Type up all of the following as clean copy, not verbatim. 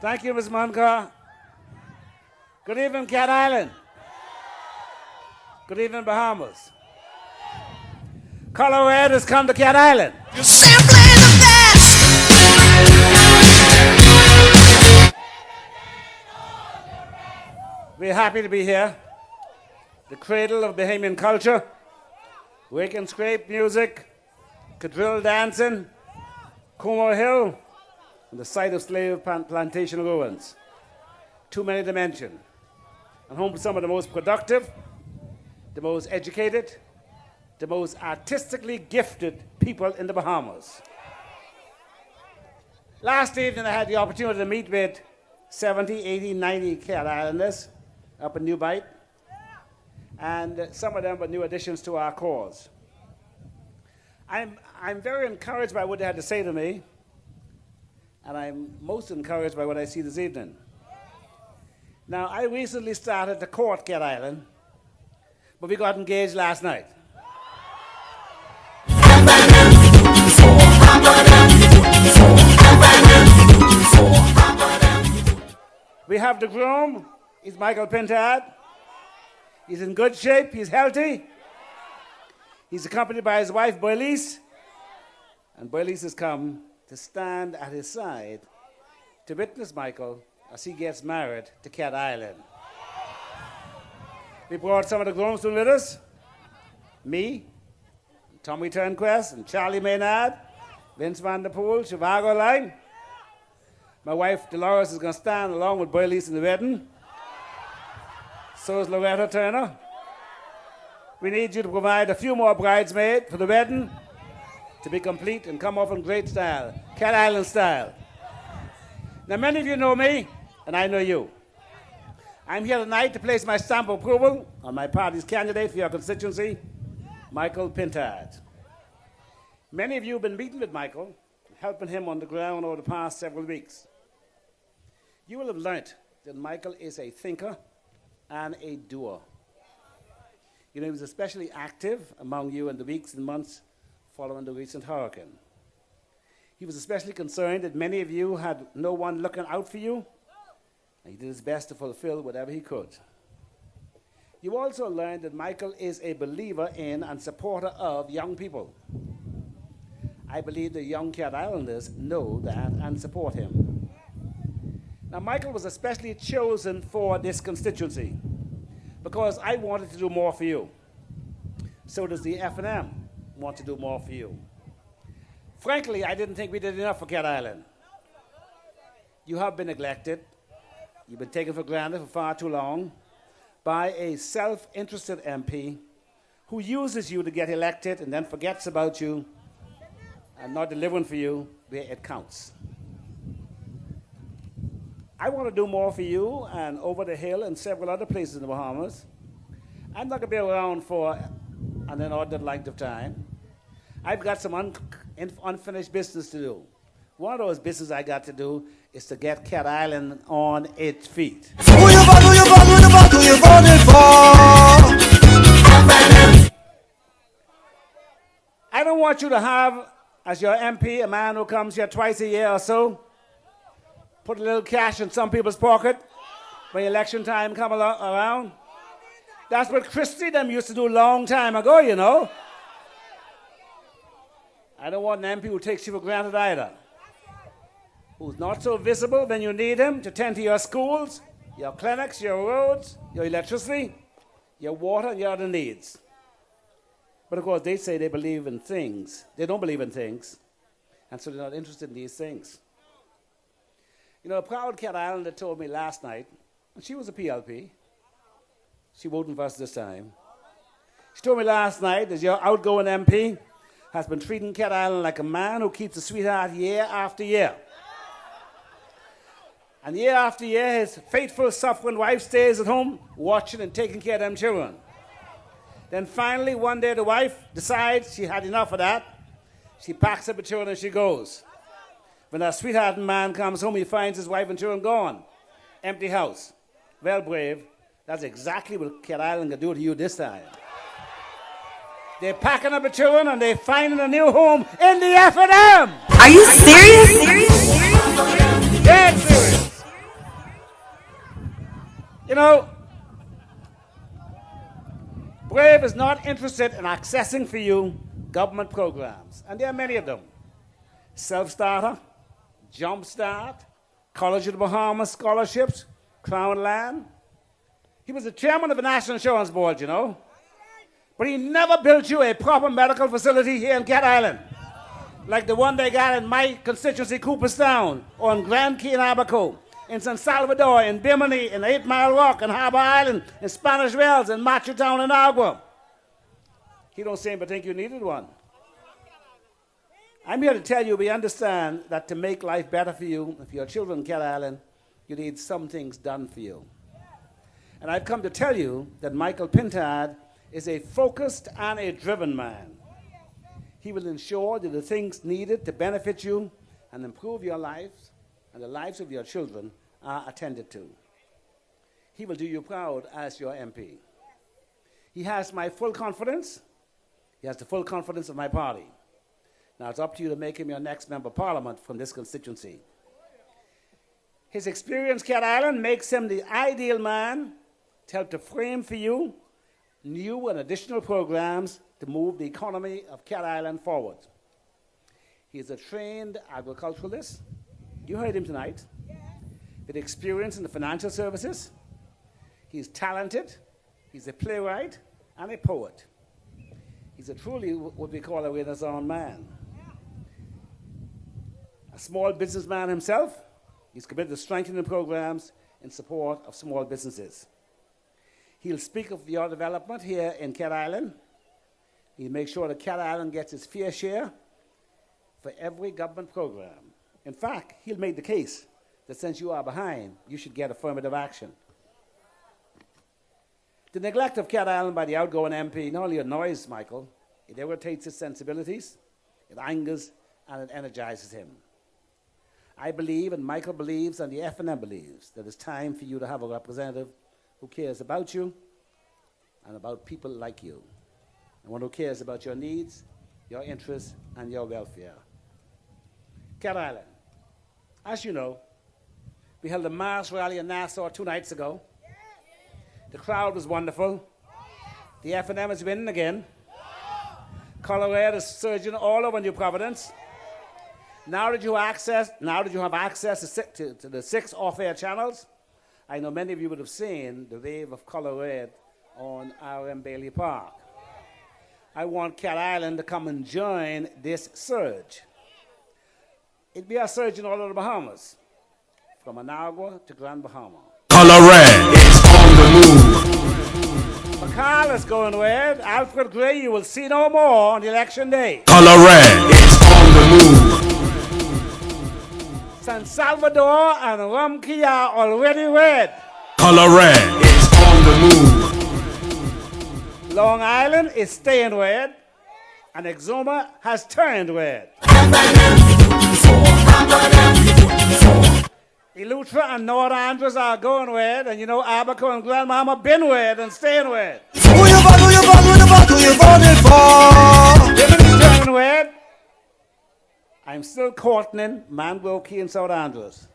Thank you, Ms. Munker. Good evening, Cat Island. Good evening, Bahamas. Color Red has come to Cat Island. You're simply the best. We're happy to be here. The cradle of Bahamian culture. Wake and scrape music, quadrille dancing, Como Hill, and the site of slave plantation ruins. Too many to mention. And home to some of the most productive, the most educated, the most artistically gifted people in the Bahamas. Last evening I had the opportunity to meet with 70, 80, 90 Cat Islanders up in New Bight, and some of them were new additions to our cause. I'm very encouraged by what they had to say to me, and I'm most encouraged by what I see this evening. Now, I recently started to court Cat Island, but we got engaged last night. We have the groom. He's Michael Pintard. He's in good shape. He's healthy. He's accompanied by his wife, Boylice. And Boylice has come to stand at his side to witness Michael as he gets married to Cat Island. We brought some of the groomsmen with us. Me, Tommy Turnquest, and Charlie Maynard, Vince Van Der Poel, Chivago Line. My wife, Dolores, is going to stand along with Boylice in the wedding. So is Loretta Turner. We need you to provide a few more bridesmaids for the wedding to be complete and come off in great style, Cat Island style. Now, many of you know me, and I know you. I'm here tonight to place my stamp of approval on my party's candidate for your constituency, Michael Pintard. Many of you have been meeting with Michael, helping him on the ground over the past several weeks. You will have learnt that Michael is a thinker and a doer. You know, he was especially active among you in the weeks and months following the recent hurricane. He was especially concerned that many of you had no one looking out for you, and he did his best to fulfill whatever he could. You also learned that Michael is a believer in and supporter of young people. I believe the young Cat Islanders know that and support him. Now, Michael was especially chosen for this constituency because I wanted to do more for you. So does the F&M want to do more for you. Frankly, I didn't think we did enough for Cat Island. You have been neglected. You've been taken for granted for far too long by a self-interested MP who uses you to get elected and then forgets about you and not delivering for you where it counts. I want to do more for you and over the hill and several other places in the Bahamas. I'm not going to be around for an inordinate length of time. I've got some unfinished business to do. One of those business I got to do is to get Cat Island on its feet. Who you voted for? I don't want you to have, as your MP, a man who comes here twice a year or so, put a little cash in some people's pocket when election time come around. That's what Christie them used to do a long time ago, you know. I don't want an MP who takes you for granted either, who's not so visible when you need him to tend to your schools, your clinics, your roads, your electricity, your water, and your other needs. But of course, they say they believe in things. They don't believe in things, and so they're not interested in these things. You know, a proud Cat Islander told me last night, and she was a PLP. She voted for us this time. She told me last night that your outgoing MP has been treating Cat Island like a man who keeps a sweetheart year after year. And year after year, his faithful, suffering wife stays at home watching and taking care of them children. Then finally, one day, the wife decides she had enough of that. She packs up the children and she goes. When that sweetheart man comes home, he finds his wife and children gone. Empty house. Well, Brave, that's exactly what Cat Island can do to you this time. They're packing up the children and they're finding a new home in the F&M. Are you serious? Dead serious. You know, Brave is not interested in accessing for you government programs, and there are many of them. Self-starter, Jumpstart, College of the Bahamas scholarships, Crown Land. He was the chairman of the National Insurance Board, you know. But he never built you a proper medical facility here in Cat Island, like the one they got in my constituency, Cooperstown, or in Grand Key in Abaco, in San Salvador, in Bimini, in 8 Mile Rock, in Harbor Island, in Spanish Wells, in Macho Town, in Agua. He don't seem to think you needed one. I'm here to tell you we understand that to make life better for you and for your children in Cat Island, you need some things done for you. And I've come to tell you that Michael Pintard is a focused and a driven man. He will ensure that the things needed to benefit you and improve your lives and the lives of your children are attended to. He will do you proud as your MP. He has my full confidence. He has the full confidence of my party. Now it's up to you to make him your next member of parliament from this constituency. His experience Cat Island makes him the ideal man to help to frame for you new and additional programs to move the economy of Cat Island forward. He is a trained agriculturalist. You heard him tonight. With experience in the financial services. He's talented. He's a playwright and a poet. He's a truly what we call a Renaissance man. A small businessman himself, he's committed to strengthening programs in support of small businesses. He'll speak of your development here in Cat Island. He'll make sure that Cat Island gets its fair share for every government program. In fact, he'll make the case that since you are behind, you should get affirmative action. The neglect of Cat Island by the outgoing MP not only annoys Michael, it irritates his sensibilities, it angers, and it energizes him. I believe, and Michael believes, and the FNM believes, that it's time for you to have a representative who cares about you and about people like you, and one who cares about your needs, your interests, and your welfare. Cat Island, as you know, we held a mass rally in Nassau 2 nights ago. The crowd was wonderful. The FNM is winning again. Colorado is surging all over New Providence. Now that you have access to the 6 off-air channels, I know many of you would have seen the wave of color red on R.M. Bailey Park. I want Cat Island to come and join this surge. We are surging all over the Bahamas, from Managua to Grand Bahama. Color red is on the move. McCall is going red. Alfred Gray you will see no more on the election day. Color red is on the move. San Salvador and Rumkey are already red. Color red is on the move. Long Island is staying red, and Exuma has turned red. Eleuthera and North Andros are going red, and you know Abaco and Grand Bahama been red and staying red. Who you voted for? Turning red. I'm still courting Mangrove Key and South Andros.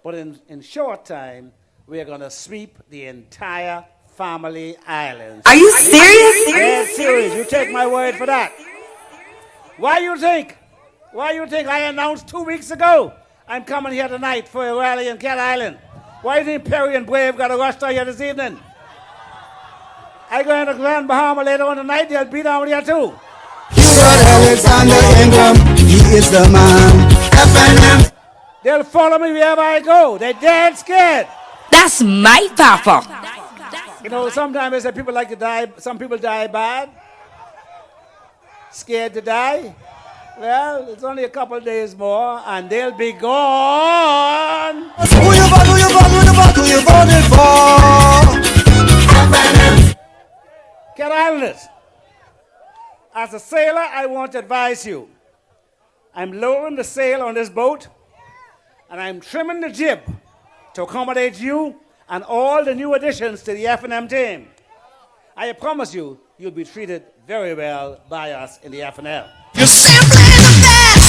But in short time, we're going to sweep the entire family islands. Are you serious? Dead serious. You take my word for that. Why you think I announced 2 weeks ago I'm coming here tonight for a rally in Cat Island? Why do you think Perry and Brave got a rush down here this evening? I go into Grand Bahama later on tonight, they'll be down here too. Hubert Alexander Ingraham, he is the man. FNM. They'll follow me wherever I go. They're dead scared. That's my papa. You know, sometimes they say people like to die, some people die bad, scared to die. Well, it's only a couple of days more, and they'll be gone. Who you voted for? Cat Islanders, as a sailor, I want to advise you. I'm lowering the sail on this boat, and I'm trimming the jib to accommodate you and all the new additions to the FNM team. I promise you, you'll be treated very well by us in the FNL. You're simply the best.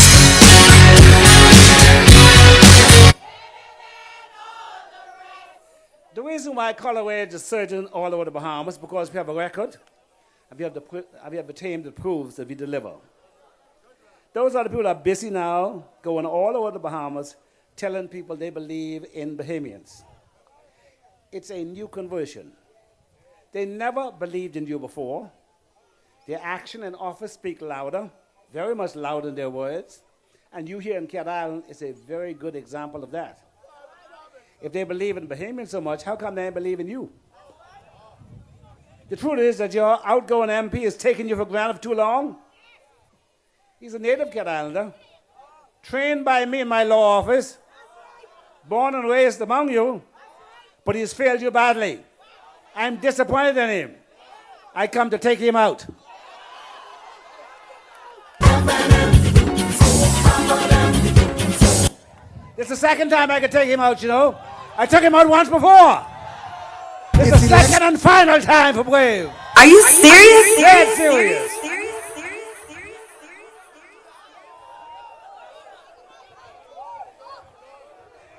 The reason why color wage is surging all over the Bahamas is because we have a record and we have the team that proves that we deliver. Those are the people that are busy now, going all over the Bahamas, telling people they believe in Bahamians. It's a new conversion. They never believed in you before. Their action and office speak louder, very much louder than their words. And you here in Cat Island is a very good example of that. If they believe in Bahamians so much, how come they don't believe in you? The truth is that your outgoing MP has taken you for granted for too long. He's a native Cat Islander, trained by me in my law office, born and raised among you, but he's failed you badly. I'm disappointed in him. I come to take him out. It's the second time I could take him out, you know. I took him out once before. It's the second and final time for Brave. Are you serious? Dead serious.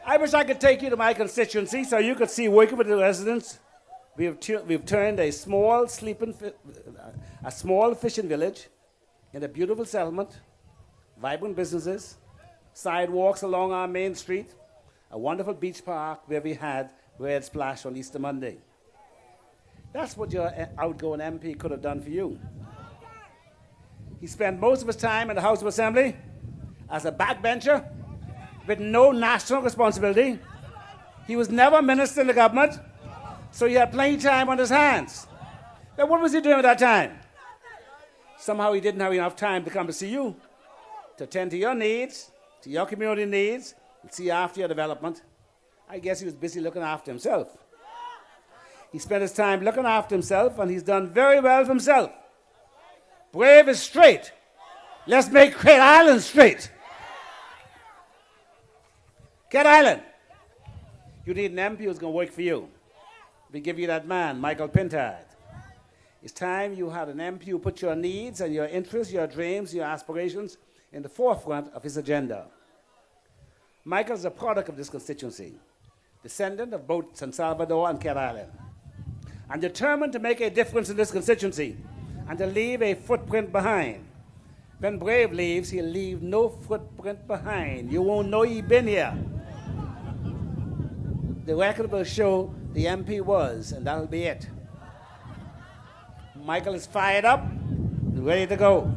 I wish I could take you to my constituency so you could see working with the residents. We've turned a small fishing village into a beautiful settlement, vibrant businesses, sidewalks along our main street, a wonderful beach park where we had Red Splash on Easter Monday. That's what your outgoing MP could have done for you. He spent most of his time in the House of Assembly as a backbencher with no national responsibility. He was never minister in the government, so he had plenty of time on his hands. Now, what was he doing at that time? Somehow he didn't have enough time to come to see you, to attend to your needs, to your community needs, and see after your development. I guess he was busy looking after himself. He spent his time looking after himself, and he's done very well for himself. Brave is straight. Let's make Cat Island straight. Cat Island, you need an MP who's going to work for you. We give you that man, Michael Pintard. It's time you had an MP who put your needs and your interests, your dreams, your aspirations in the forefront of his agenda. Michael is a product of this constituency, descendant of both San Salvador and Cat Island, and determined to make a difference in this constituency and to leave a footprint behind. When Brave leaves, he'll leave no footprint behind. You won't know he's been here. The record will show the MP was, and that'll be it. Michael is fired up and ready to go.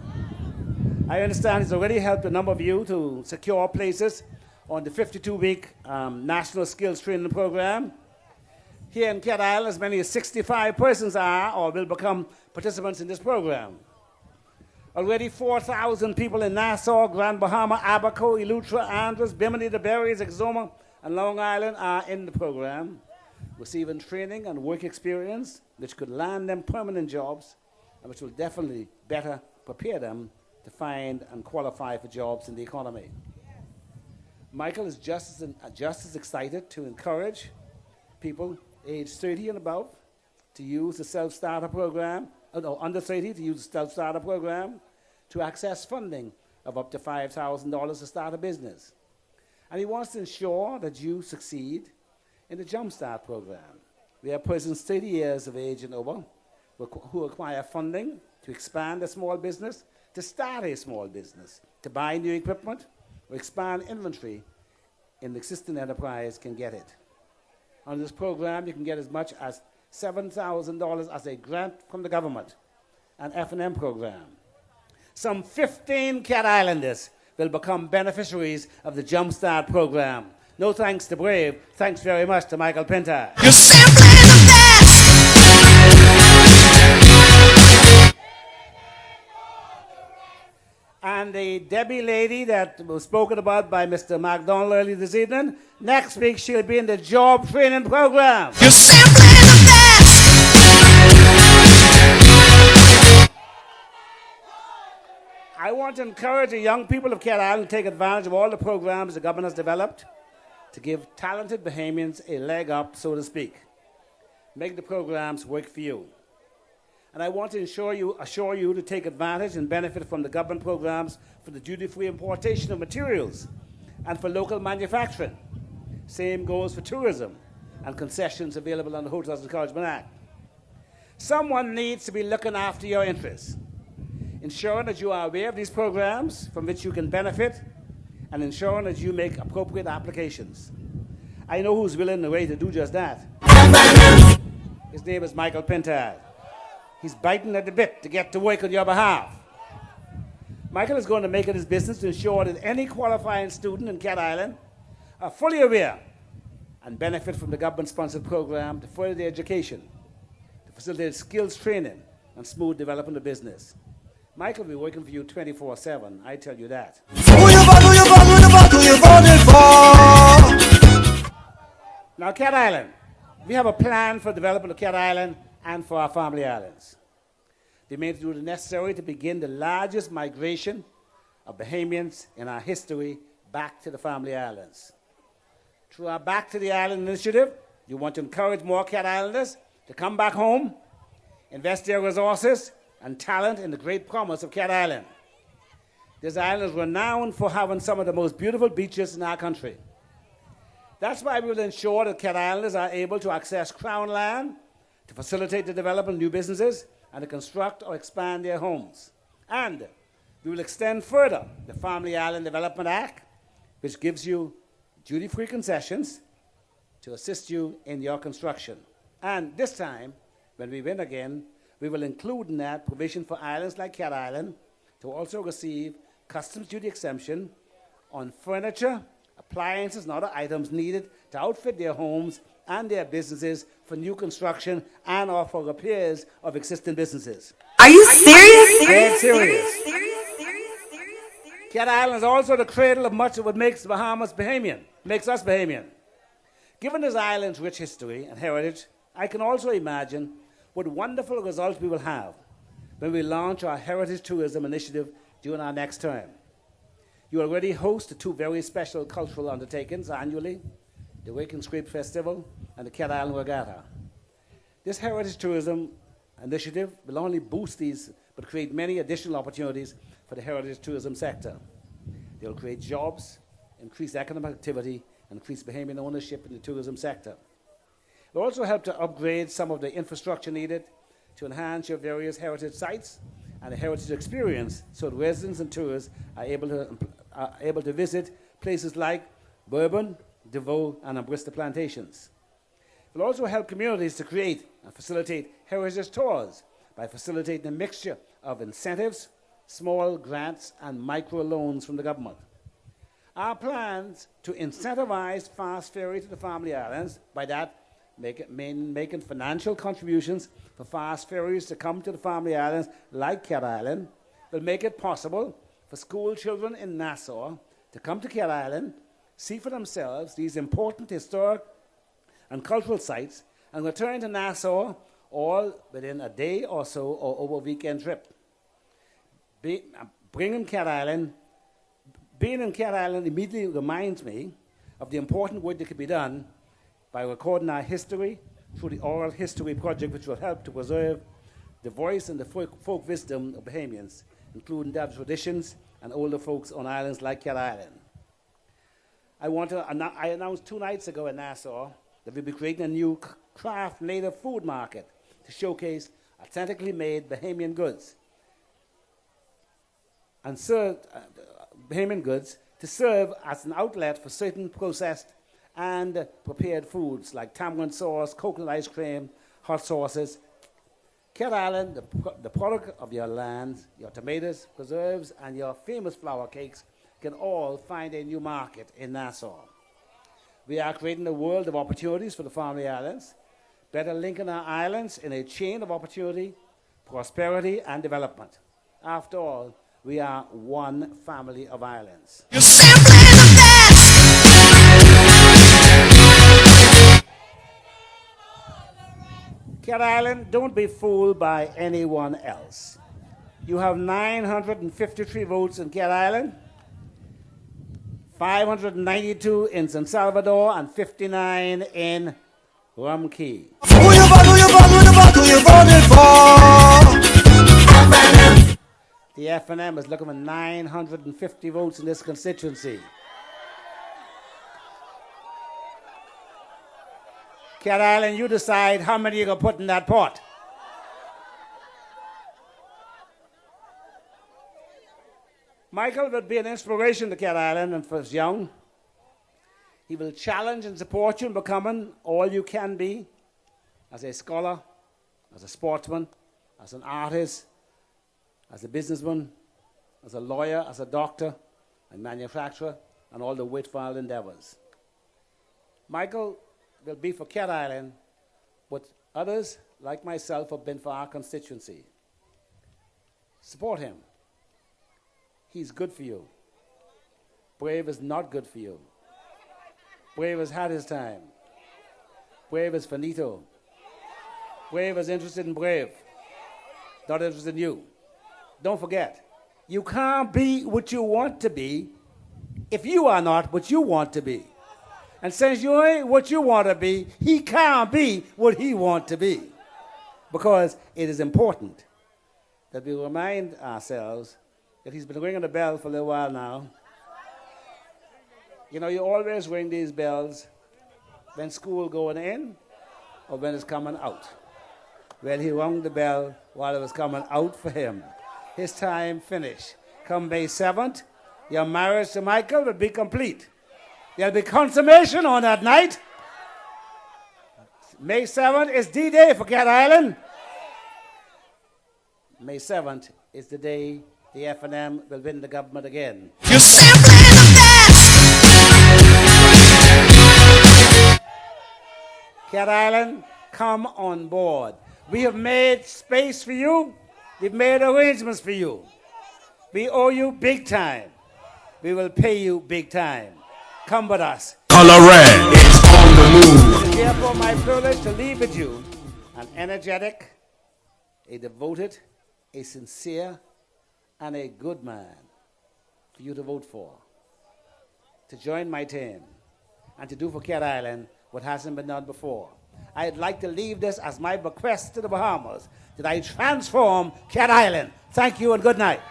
I understand he's already helped a number of you to secure places on the 52-week National Skills Training Program. Here in Cat Island, as many as 65 persons are or will become participants in this program. Already 4,000 people in Nassau, Grand Bahama, Abaco, Eleuthera, Andros, Bimini, the Berries, Exuma, and Long Island are in the program, receiving training and work experience which could land them permanent jobs and which will definitely better prepare them to find and qualify for jobs in the economy. Michael is just as excited to encourage people aged 30 and above to use the self-starter program, under 30 to use the self-starter program to access funding of up to $5,000 to start a business. And he wants to ensure that you succeed in the Jumpstart program, where persons 30 years of age and over who acquire funding to expand a small business, to start a small business, to buy new equipment, or expand inventory in the existing enterprise can get it. On this program, you can get as much as $7,000 as a grant from the government, an F&M program. Some 15 Cat Islanders will become beneficiaries of the Jumpstart program. No thanks to Brave, thanks very much to Michael Pinter. You're simply the best. And the Debbie lady that was spoken about by Mr. McDonald earlier this evening, next week she'll be in the job training program. You're simply the best. I want to encourage the young people of Cat Island to take advantage of all the programs the government has developed to give talented Bahamians a leg up, so to speak. Make the programs work for you. And I want to assure you to take advantage and benefit from the government programs for the duty-free importation of materials and for local manufacturing. Same goes for tourism and concessions available under the Hotels Encouragement Act. Someone needs to be looking after your interests, ensuring that you are aware of these programs from which you can benefit, and ensuring that you make appropriate applications. I know who's willing and ready to do just that. His name is Michael Pintard. He's biting at the bit to get to work on your behalf. Michael is going to make it his business to ensure that any qualifying student in Cat Island are fully aware and benefit from the government-sponsored program to further their education, to facilitate skills training and smooth development of business. Michael will be working for you 24/7, I tell you that. Who you voted for? Now, Cat Island. We have a plan for development of Cat Island and for our family islands. We made to do the necessary to begin the largest migration of Bahamians in our history back to the family islands. Through our Back to the Island initiative, we want to encourage more Cat Islanders to come back home, invest their resources and talent in the great promise of Cat Island. This island is renowned for having some of the most beautiful beaches in our country. That's why we will ensure that Cat Islanders are able to access Crown land to facilitate the development of new businesses and to construct or expand their homes. And we will extend further the Family Island Development Act, which gives you duty-free concessions to assist you in your construction. And this time, when we win again, we will include in that provision for islands like Cat Island to also receive customs duty exemption on furniture, appliances, and other items needed to outfit their homes and their businesses for new construction and or for repairs of existing businesses. Are you serious? Dead serious. Cat Island is also the cradle of much of what makes the Bahamas Bahamian, makes us Bahamian. Given this island's rich history and heritage, I can also imagine what wonderful results we will have when we launch our Heritage Tourism Initiative during our next term. You already host the two very special cultural undertakings annually, the Wake and Scrape Festival and the Cat Island Regatta. This Heritage Tourism Initiative will not only boost these, but create many additional opportunities for the heritage tourism sector. They will create jobs, increase economic activity, and increase Bahamian ownership in the tourism sector. It will also help to upgrade some of the infrastructure needed to enhance your various heritage sites and the heritage experience so that residents and tourists are able to visit places like Bourbon, DeVoe, and Ambrista plantations. It will also help communities to create and facilitate heritage tours by facilitating a mixture of incentives, small grants, and micro loans from the government. Our plans to incentivize fast ferry to the family islands, by that making financial contributions for fast ferries to come to the family islands like Cat Island, will make it possible for school children in Nassau to come to Cat Island, see for themselves these important historic and cultural sites, and return to Nassau all within a day or so or over a weekend trip. Being in Cat Island immediately reminds me of the important work that could be done by recording our history through the Oral History Project, which will help to preserve the voice and the folk wisdom of Bahamians, including their traditions and older folks on islands like Cat Island. I announced 2 nights ago in Nassau that we'll be creating a new craft native food market to showcase authentically made Bahamian goods and serve Bahamian goods to serve as an outlet for certain processed and prepared foods like tamarind sauce, coconut ice cream, hot sauces. Cat Island, the product of your land, your tomatoes, preserves, and your famous flour cakes can all find a new market in Nassau. We are creating a world of opportunities for the family islands, better linking our islands in a chain of opportunity, prosperity, and development. After all, we are one family of islands. You're simply the best. Cat Island, don't be fooled by anyone else. You have 953 votes in Cat Island, 592 in San Salvador, and 59 in Rum Key. Who you voted for? The FNM is looking for 950 votes in this constituency. Cat Island, you decide how many you're going to put in that pot. Michael will be an inspiration to Cat Island and for his young. He will challenge and support you in becoming all you can be as a scholar, as a sportsman, as an artist, as a businessman, as a lawyer, as a doctor, a manufacturer, and all the worthwhile endeavors. Michael will be for Cat Island what others, like myself, have been for our constituency. Support him. He's good for you. Brave is not good for you. Brave has had his time. Brave is finito. Brave is interested in Brave, not interested in you. Don't forget, you can't be what you want to be if you are not what you want to be. And since you ain't what you want to be, he can't be what he wants to be. Because it is important that we remind ourselves that he's been ringing the bell for a little while now. You know, you always ring these bells when school going in or when it's coming out. Well, he rung the bell while it was coming out for him. His time finished. Come May 7th, your marriage to Michael will be complete. There'll be consummation on that night. May 7th is D-Day for Cat Island. May 7th is the day the F&M will win the government again. You simply the best. Cat Island, come on board. We have made space for you. We've made arrangements for you. We owe you big time. We will pay you big time. Come with us. Color red, it's on the move. It is therefore my privilege to leave with you an energetic, a devoted, a sincere, and a good man for you to vote for, to join my team, and to do for Cat Island what hasn't been done before. I'd like to leave this as my bequest to the Bahamas, that I transform Cat Island. Thank you and good night.